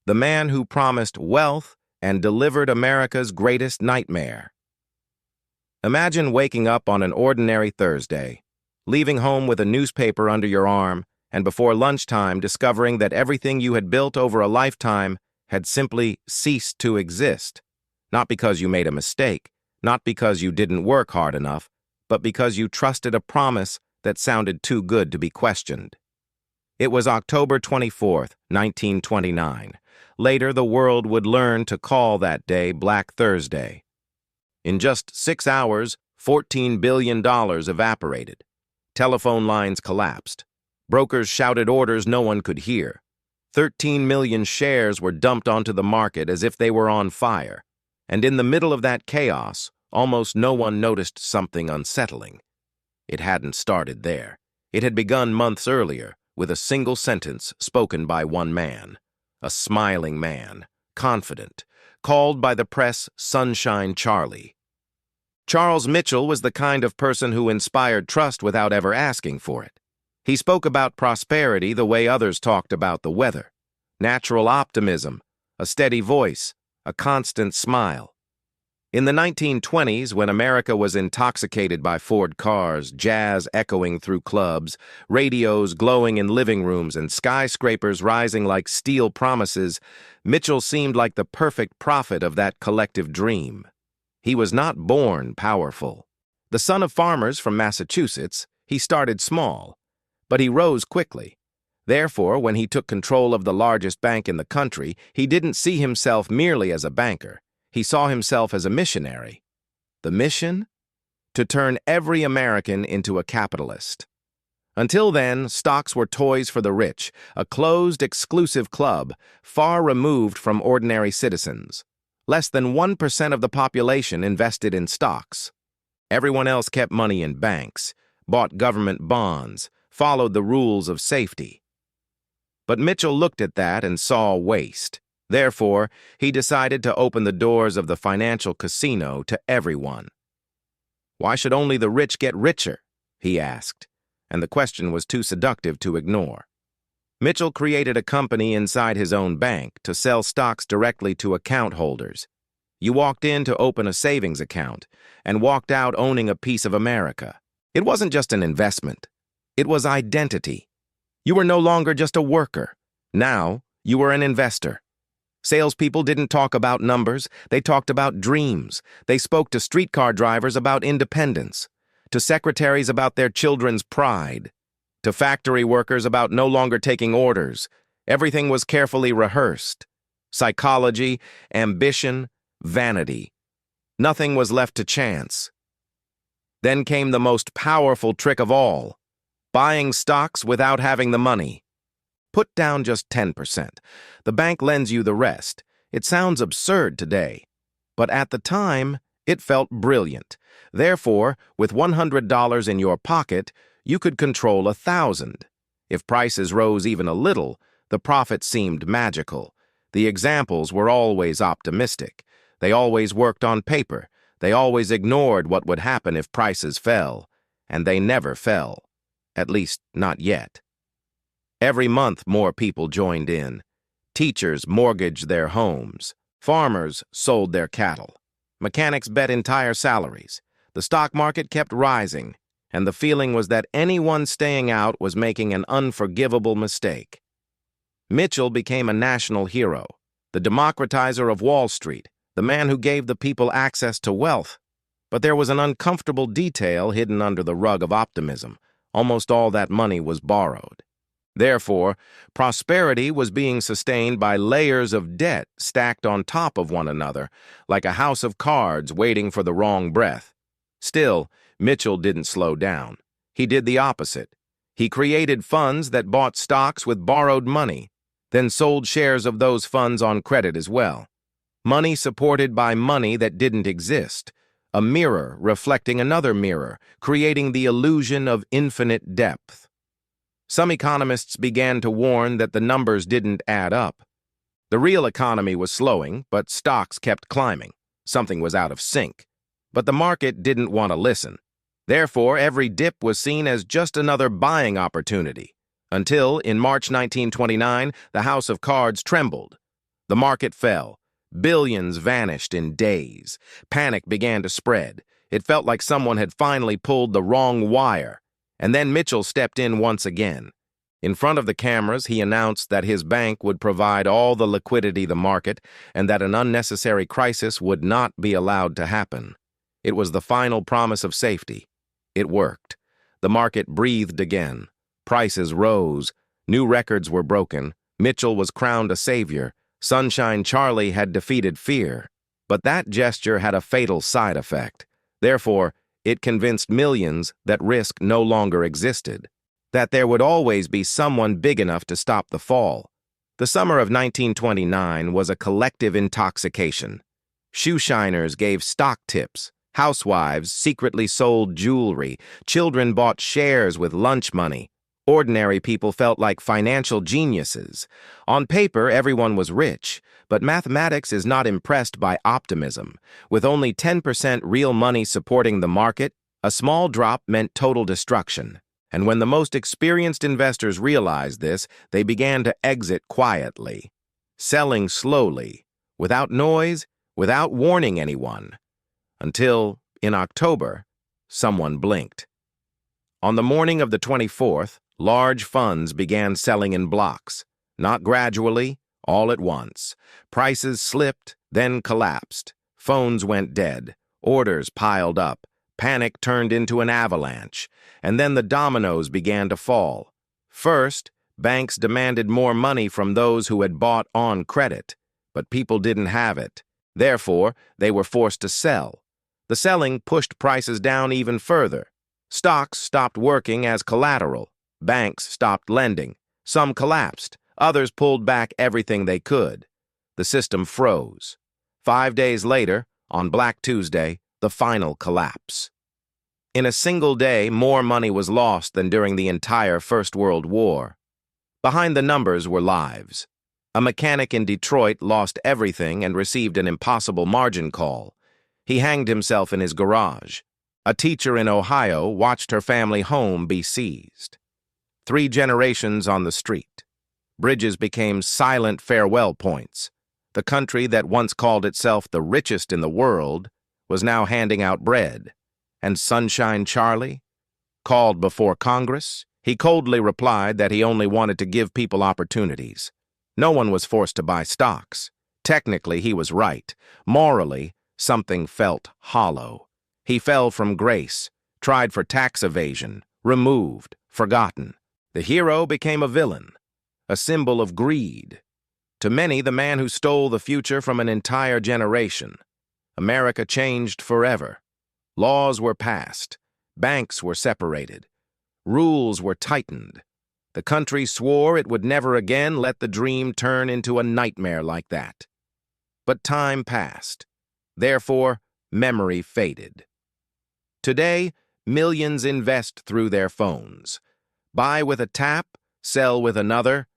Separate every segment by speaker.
Speaker 1: the man who promised wealth and delivered America's greatest nightmare. Imagine waking up on an ordinary Thursday, leaving home with a newspaper under your arm, and before lunchtime discovering that everything you had built over a lifetime had simply ceased to exist. Not because you made a mistake, not because you didn't work hard enough, but because you trusted a promise that sounded too good to be questioned. It was October 24th, 1929. Later, the world would learn to call that day Black Thursday. In just 6 hours, $14 billion evaporated. Telephone lines collapsed. Brokers shouted orders no one could hear. 13 million shares were dumped onto the market as if they were on fire. And in the middle of that chaos, almost no one noticed something unsettling. It hadn't started there. It had begun months earlier, with a single sentence spoken by one man. A smiling man, confident, called by the press Sunshine Charlie. Charles Mitchell was the kind of person who inspired trust without ever asking for it. He spoke about prosperity the way others talked about the weather. Natural optimism, a steady voice, a constant smile. In the 1920s, when America was intoxicated by Ford cars, jazz echoing through clubs, radios glowing in living rooms, and skyscrapers rising like steel promises, Mitchell seemed like the perfect prophet of that collective dream. He was not born powerful. The son of farmers from Massachusetts, he started small, but he rose quickly. Therefore, when he took control of the largest bank in the country, he didn't see himself merely as a banker. He saw himself as a missionary. The mission? To turn every American into a capitalist. Until then, stocks were toys for the rich, a closed, exclusive club, far removed from ordinary citizens. Less than 1% of the population invested in stocks. Everyone else kept money in banks, bought government bonds, followed the rules of safety. But Mitchell looked at that and saw waste. Therefore, he decided to open the doors of the financial casino to everyone. Why should only the rich get richer? He asked, and the question was too seductive to ignore. Mitchell created a company inside his own bank to sell stocks directly to account holders. You walked in to open a savings account and walked out owning a piece of America. It wasn't just an investment. It was identity. You were no longer just a worker. Now, you were an investor. Salespeople didn't talk about numbers, they talked about dreams. They spoke to streetcar drivers about independence, to secretaries about their children's pride, to factory workers about no longer taking orders. Everything was carefully rehearsed. Psychology, ambition, vanity. Nothing was left to chance. Then came the most powerful trick of all, buying stocks without having the money. Put down just 10%. The bank lends you the rest. It sounds absurd today, but at the time, it felt brilliant. Therefore, with $100 in your pocket, you could control 1,000. If prices rose even a little, the profit seemed magical. The examples were always optimistic. They always worked on paper. They always ignored what would happen if prices fell. And they never fell. At least, not yet. Every month, more people joined in. Teachers mortgaged their homes. Farmers sold their cattle. Mechanics bet entire salaries. The stock market kept rising, and the feeling was that anyone staying out was making an unforgivable mistake. Mitchell became a national hero, the democratizer of Wall Street, the man who gave the people access to wealth. But there was an uncomfortable detail hidden under the rug of optimism. Almost all that money was borrowed. Therefore, prosperity was being sustained by layers of debt stacked on top of one another, like a house of cards waiting for the wrong breath. Still, Mitchell didn't slow down. He did the opposite. He created funds that bought stocks with borrowed money, then sold shares of those funds on credit as well. Money supported by money that didn't exist. A mirror reflecting another mirror, creating the illusion of infinite depth. Some economists began to warn that the numbers didn't add up. The real economy was slowing, but stocks kept climbing. Something was out of sync. But the market didn't want to listen. Therefore, every dip was seen as just another buying opportunity. Until, in March 1929, the house of cards trembled. The market fell. Billions vanished in days. Panic began to spread. It felt like someone had finally pulled the wrong wire. And then Mitchell stepped in once again. In front of the cameras, he announced that his bank would provide all the liquidity the market and that an unnecessary crisis would not be allowed to happen. It was the final promise of safety. It worked. The market breathed again. Prices rose. New records were broken. Mitchell was crowned a savior. Sunshine Charlie had defeated fear. But that gesture had a fatal side effect. Therefore, it convinced millions that risk no longer existed, that there would always be someone big enough to stop the fall. The summer of 1929 was a collective intoxication. Shoeshiners gave stock tips. Housewives secretly sold jewelry. Children bought shares with lunch money. Ordinary people felt like financial geniuses. On paper, everyone was rich, but mathematics is not impressed by optimism. With only 10% real money supporting the market, a small drop meant total destruction. And when the most experienced investors realized this, they began to exit quietly, selling slowly, without noise, without warning anyone. Until, in October, someone blinked. On the morning of the 24th, large funds began selling in blocks, not gradually, all at once. Prices slipped, then collapsed. Phones went dead. Orders piled up. Panic turned into an avalanche. And then the dominoes began to fall. First, banks demanded more money from those who had bought on credit, but people didn't have it. Therefore, they were forced to sell. The selling pushed prices down even further. Stocks stopped working as collateral. Banks stopped lending. Some collapsed. Others pulled back everything they could. The system froze. 5 days later, on Black Tuesday, the final collapse. In a single day, more money was lost than during the entire First World War. Behind the numbers were lives. A mechanic in Detroit lost everything and received an impossible margin call. He hanged himself in his garage. A teacher in Ohio watched her family home be seized. 3 generations on the street. Bridges became silent farewell points. The country that once called itself the richest in the world was now handing out bread. And Sunshine Charlie? Called before Congress, he coldly replied that he only wanted to give people opportunities. No one was forced to buy stocks. Technically, he was right. Morally, something felt hollow. He fell from grace, tried for tax evasion, removed, forgotten. The hero became a villain, a symbol of greed. To many, the man who stole the future from an entire generation. America changed forever. Laws were passed. Banks were separated. Rules were tightened. The country swore it would never again let the dream turn into a nightmare like that. But time passed. Therefore, memory faded. Today, millions invest through their phones. Buy with a tap, sell with another.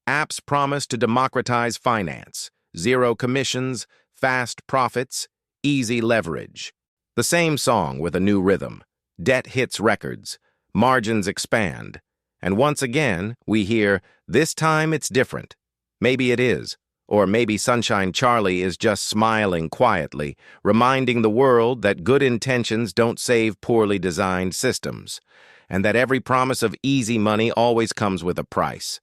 Speaker 1: Apps promise to democratize finance. Zero commissions, fast profits, easy leverage. The same song with a new rhythm. Debt hits records. Margins expand. And once again, we hear, this time it's different. Maybe it is. Or maybe Sunshine Charlie is just smiling quietly, reminding the world that good intentions don't save poorly designed systems, and that every promise of easy money always comes with a price.